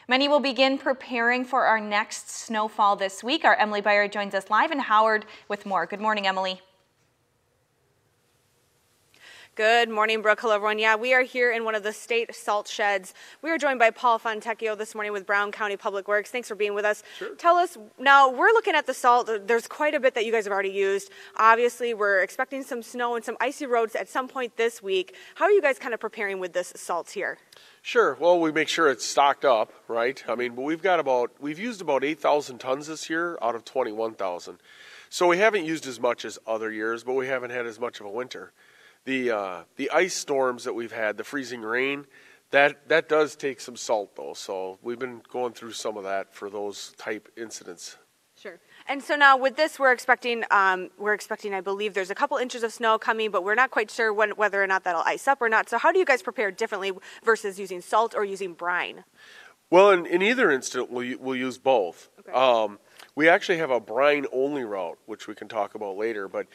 Many will begin preparing for our next snowfall this week. Our Emily Byard joins us live in Howard with more. Good morning, Emily. Good morning, Brooke. Hello, everyone. Yeah, we are here in one of the state salt sheds. We are joined by Paul Fontecchio this morning with Brown County Public Works. Thanks for being with us. Sure. Tell us, now we're looking at the salt. There's quite a bit that you guys have already used. Obviously, we're expecting some snow and some icy roads at some point this week. How are you guys kind of preparing with this salt here? Sure. Well, we make sure it's stocked up, right? I mean, but we've used about 8,000 tons this year out of 21,000. So we haven't used as much as other years, but we haven't had as much of a winter. The ice storms that we've had, the freezing rain, that does take some salt though. So we've been going through some of that for those type incidents. Sure. And so now with this, we're expecting, I believe there's a couple inches of snow coming, but we're not quite sure whether or not that'll ice up or not. So how do you guys prepare differently versus using salt or using brine? Well, in either instant, we'll use both. Okay. We actually have a brine-only route, which we can talk about later. But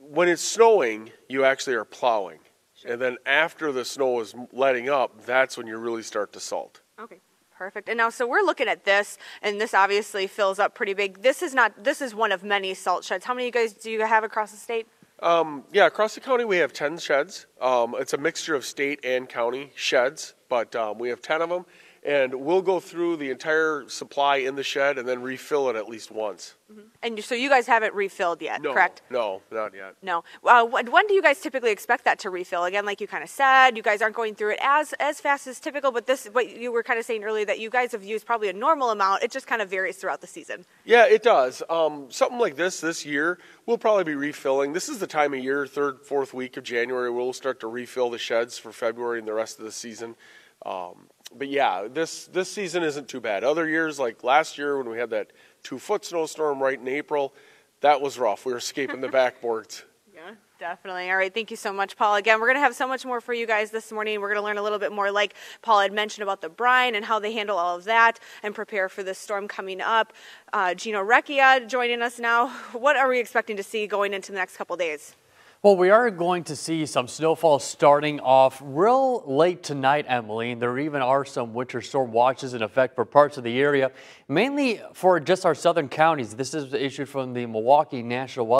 when it's snowing, you actually are plowing. Sure. And then after the snow is letting up, that's when you really start to salt. Okay. Perfect. And now, so we're looking at this, and this obviously fills up pretty big. This is one of many salt sheds. How many of you guys do you have across the state? Yeah, across the county we have 10 sheds. It's a mixture of state and county sheds, but we have 10 of them. And we'll go through the entire supply in the shed and then refill it at least once. Mm-hmm. And so you guys haven't refilled yet, correct? No, not yet. No. When do you guys typically expect that to refill? Again, like you kind of said, you guys aren't going through it as fast as typical, but this, what you were kind of saying earlier, that you guys have used probably a normal amount. It just kind of varies throughout the season. Yeah, it does. Something like this year, we'll probably be refilling. This is the time of year, third, fourth week of January, we'll start to refill the sheds for February and the rest of the season. But yeah, this season isn't too bad. Other years, like last year when we had that 2-foot snowstorm right in April, that was rough. We were escaping the backboards. Yeah, definitely. All right, thank you so much, Paul. Again, we're going to have so much more for you guys this morning. We're going to learn a little bit more, like Paul had mentioned, about the brine and how they handle all of that and prepare for this storm coming up. Gino Recchia joining us now. What are we expecting to see going into the next couple days? Well, we are going to see some snowfall starting off real late tonight, Emily, and there even are some winter storm watches in effect for parts of the area, mainly for just our southern counties. This is issued from the Milwaukee National Weather